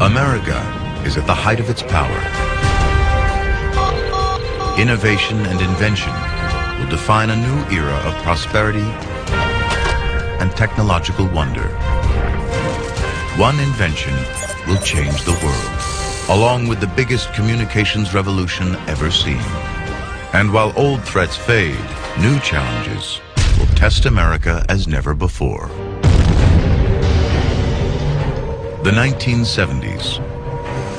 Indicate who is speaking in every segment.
Speaker 1: America is at the height of its power. Innovation and invention will define a new era of prosperity and technological wonder. One invention will change the world, along with the biggest communications revolution ever seen. And while old threats fade, new challenges will test America as never before. The 1970s.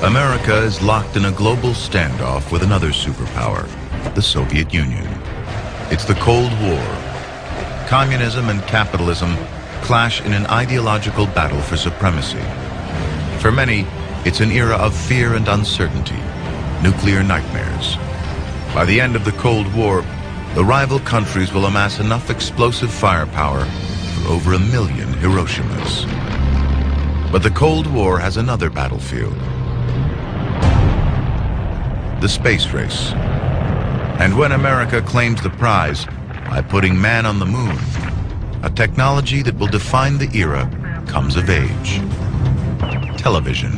Speaker 1: America is locked in a global standoff with another superpower, the Soviet Union. It's the Cold War. Communism and capitalism clash in an ideological battle for supremacy. For many, it's an era of fear and uncertainty, nuclear nightmares. By the end of the Cold War, the rival countries will amass enough explosive firepower for over 1 million Hiroshimas. But the Cold War has another battlefield: the space race. And when America claims the prize by putting man on the moon, a technology that will define the era comes of age. Television.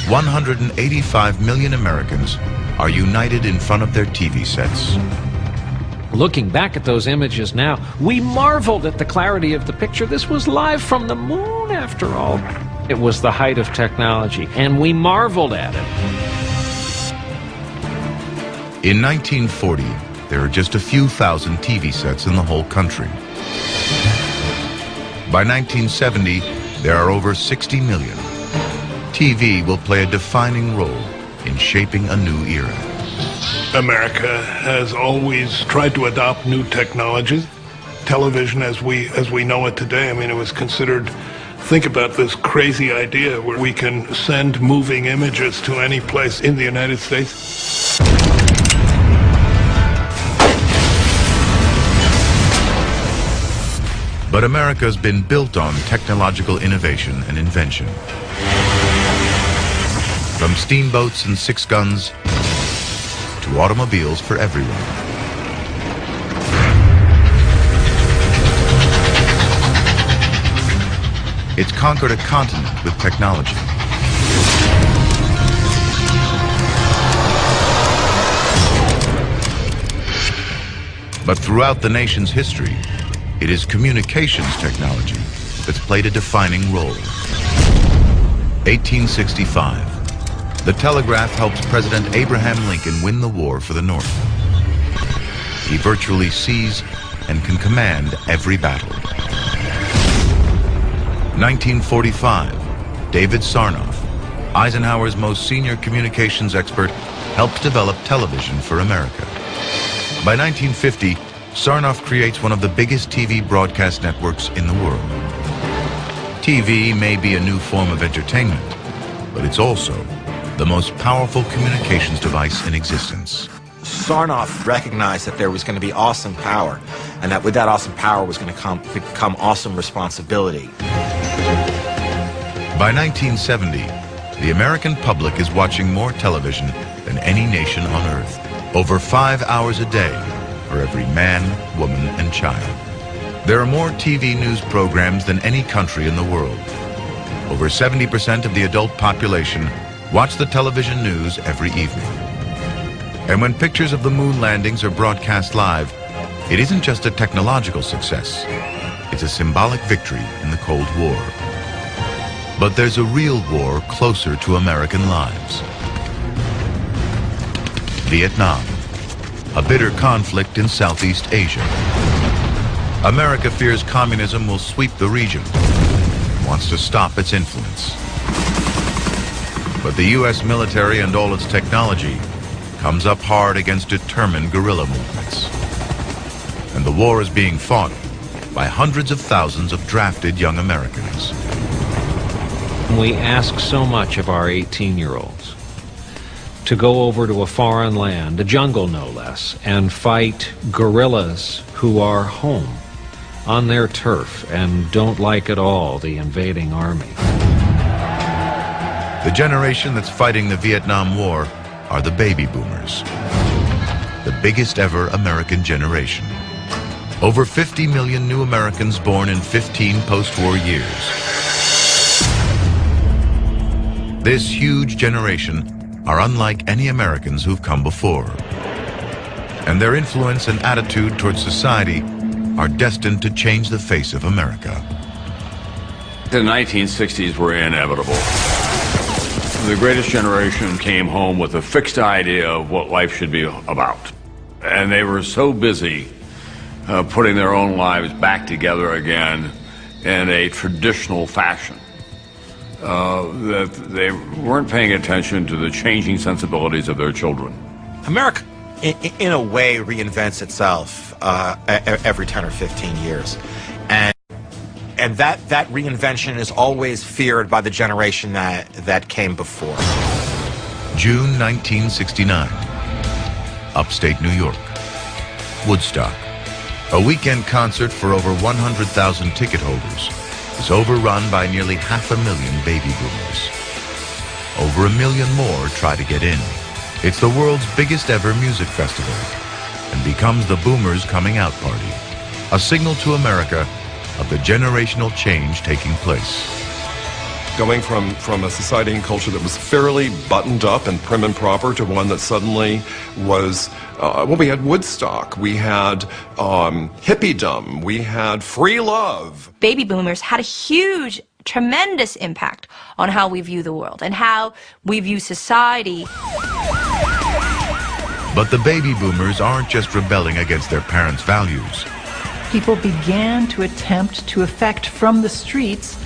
Speaker 1: 185 million Americans are united in front of their TV sets.
Speaker 2: Looking back at those images now, we marveled at the clarity of the picture. This was live from the moon, after all. It was the height of technology, and we marveled at it.
Speaker 1: In 1940, there are just a few thousand TV sets in the whole country. By 1970, there are over 60 million. TV will play a defining role in shaping a new era.
Speaker 3: America has always tried to adopt new technologies. Television as we know it today, I mean, it was considered, think about this crazy idea where we can send moving images to any place in the United States.
Speaker 1: But America's been built on technological innovation and invention. From steamboats and six guns to automobiles for everyone. It's conquered a continent with technology. But throughout the nation's history, it is communications technology that's played a defining role. 1865. The telegraph helps President Abraham Lincoln win the war for the North. He virtually sees and can command every battle. 1945. David Sarnoff, Eisenhower's most senior communications expert, helps develop television for America. By 1950, Sarnoff creates one of the biggest TV broadcast networks in the world. TV may be a new form of entertainment, but it's also the most powerful communications device in existence.
Speaker 4: Sarnoff recognized that there was going to be awesome power, and that with that awesome power was going to come awesome responsibility.
Speaker 1: By 1970, the American public is watching more television than any nation on Earth. Over 5 hours a day for every man, woman, and child. There are more TV news programs than any country in the world. Over 70% of the adult population watch the television news every evening. And when pictures of the moon landings are broadcast live, it isn't just a technological success. It's a symbolic victory in the Cold War. But there's a real war closer to American lives. Vietnam, a bitter conflict in Southeast Asia. America fears communism will sweep the region and wants to stop its influence. But the U.S. military and all its technology comes up hard against determined guerrilla movements. And the war is being fought by hundreds of thousands of drafted young Americans.
Speaker 2: We ask so much of our 18-year-olds to go over to a foreign land, the jungle no less, and fight guerrillas who are home on their turf and don't like at all the invading army.
Speaker 1: The generation that's fighting the Vietnam War are the baby boomers, the biggest ever American generation. Over 50 million new Americans born in 15 post-war years. This huge generation are unlike any Americans who've come before. And their influence and attitude towards society are destined to change the face of America.
Speaker 5: The 1960s were inevitable. The greatest generation came home with a fixed idea of what life should be about. And they were so busy putting their own lives back together again in a traditional fashion that they weren't paying attention to the changing sensibilities of their children.
Speaker 4: America, in a way, reinvents itself every 10 or 15 years. And that reinvention is always feared by the generation that came before.
Speaker 1: June 1969, upstate New York, Woodstock. A weekend concert for over 100,000 ticket holders is overrun by nearly 500,000 baby boomers. Over 1 million more try to get in. It's the world's biggest ever music festival and becomes the boomers' coming out party, a signal to America of the generational change taking place.
Speaker 6: Going from a society and culture that was fairly buttoned up and prim and proper to one that suddenly was, well, we had Woodstock, we had hippiedom, we had free love.
Speaker 7: Baby boomers had a huge, tremendous impact on how we view the world and how we view society.
Speaker 1: But the baby boomers aren't just rebelling against their parents' values.
Speaker 8: People began to attempt to affect from the streets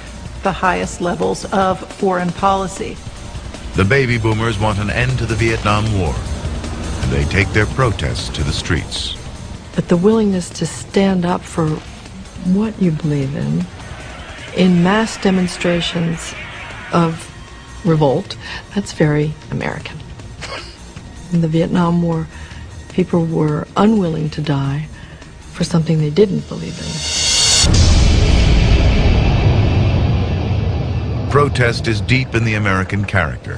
Speaker 8: the highest levels of foreign policy.
Speaker 1: The baby boomers want an end to the Vietnam War, and they take their protests to the streets.
Speaker 9: But the willingness to stand up for what you believe in mass demonstrations of revolt, that's very American. In the Vietnam War, people were unwilling to die for something they didn't believe in.
Speaker 1: Protest is deep in the American character.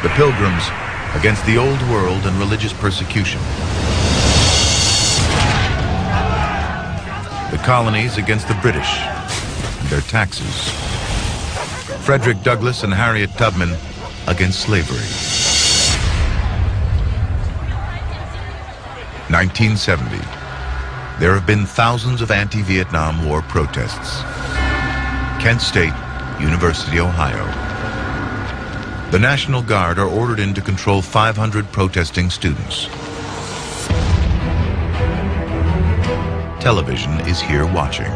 Speaker 1: The Pilgrims against the old world and religious persecution. The colonies against the British and their taxes. Frederick Douglass and Harriet Tubman against slavery. 1970. There have been thousands of anti-Vietnam War protests. Kent State, University, Ohio. The National Guard are ordered in to control 500 protesting students. Television is here watching.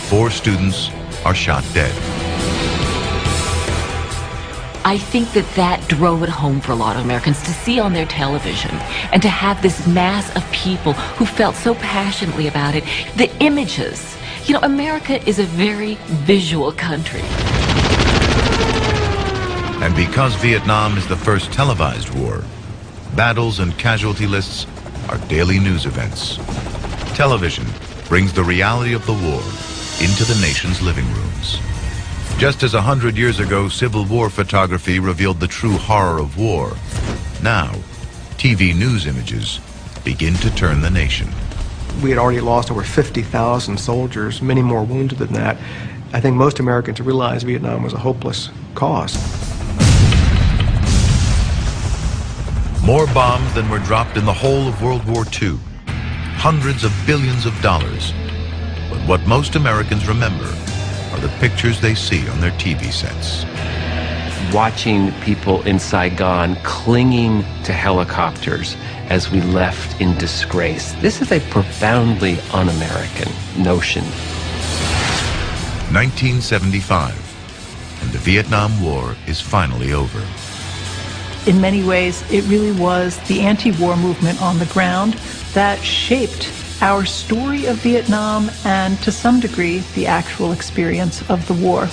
Speaker 1: Four students are shot dead.
Speaker 10: I think that drove it home for a lot of Americans to see on their television and to have this mass of people who felt so passionately about it. The images. You know, America is a very visual country.
Speaker 1: And because Vietnam is the first televised war, battles and casualty lists are daily news events. Television brings the reality of the war into the nation's living rooms. Just as 100 years ago, Civil War photography revealed the true horror of war, now, TV news images begin to turn the nation.
Speaker 11: We had already lost over 50,000 soldiers, many more wounded than that. I think most Americans realized Vietnam was a hopeless cause.
Speaker 1: More bombs than were dropped in the whole of World War II. Hundreds of billions of dollars. But what most Americans remember are the pictures they see on their TV sets.
Speaker 12: Watching people in Saigon clinging to helicopters as we left in disgrace. This is a profoundly un-American notion.
Speaker 1: 1975, and the Vietnam War is finally over.
Speaker 8: In many ways, it really was the anti-war movement on the ground that shaped our story of Vietnam and, to some degree, the actual experience of the war.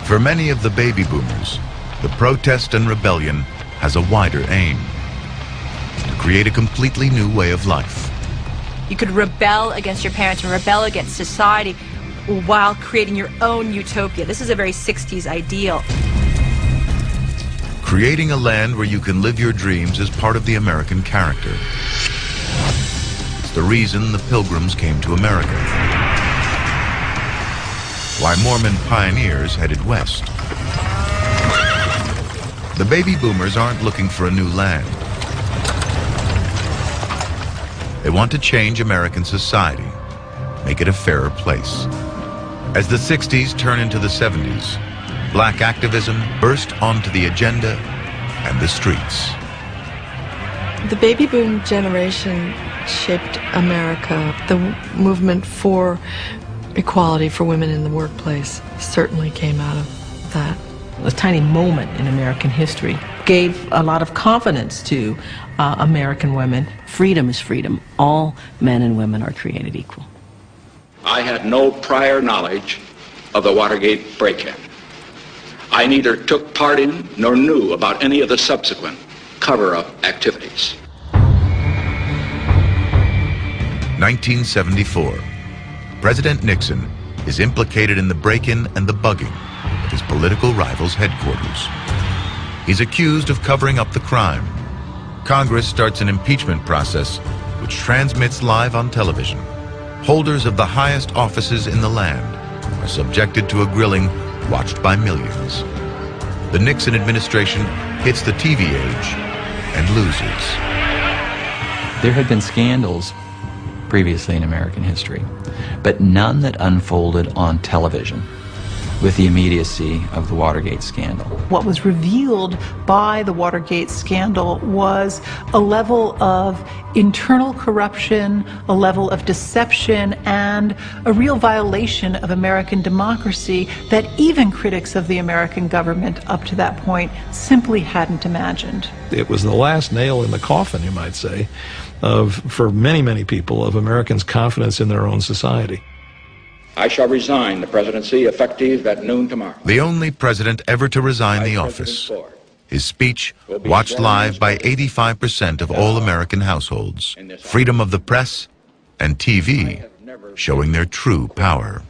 Speaker 1: For many of the baby boomers, the protest and rebellion has a wider aim: to create a completely new way of life.
Speaker 7: You could rebel against your parents and rebel against society while creating your own utopia. This is a very 60s ideal.
Speaker 1: Creating a land where you can live your dreams is part of the American character. It's the reason the Pilgrims came to America. Why Mormon pioneers headed west. The baby boomers aren't looking for a new land. They want to change American society, make it a fairer place. As the 60s turn into the 70s, black activism burst onto the agenda and the streets.
Speaker 9: The baby boom generation shaped America. The movement for equality for women in the workplace certainly came out of that.
Speaker 13: A tiny moment in American history gave a lot of confidence to American women.
Speaker 14: Freedom is freedom. All men and women are created equal.
Speaker 15: I had no prior knowledge of the Watergate break-in. I neither took part in nor knew about any of the subsequent cover-up activities.
Speaker 1: 1974. President Nixon is implicated in the break-in and the bugging of his political rival's headquarters. He's accused of covering up the crime. Congress starts an impeachment process which transmits live on television. Holders of the highest offices in the land are subjected to a grilling watched by millions. The Nixon administration hits the TV age and loses.
Speaker 16: There had been scandals previously in American history, but none that unfolded on television with the immediacy of the Watergate scandal.
Speaker 8: What was revealed by the Watergate scandal was a level of internal corruption, a level of deception, and a real violation of American democracy that even critics of the American government up to that point simply hadn't imagined.
Speaker 17: It was the last nail in the coffin, you might say, for many, many people, of Americans' confidence in their own society.
Speaker 15: I shall resign the presidency effective at noon tomorrow.
Speaker 1: The only president ever to resign the office. His speech watched live by 85% of all American households. Freedom of the press and TV showing their true power.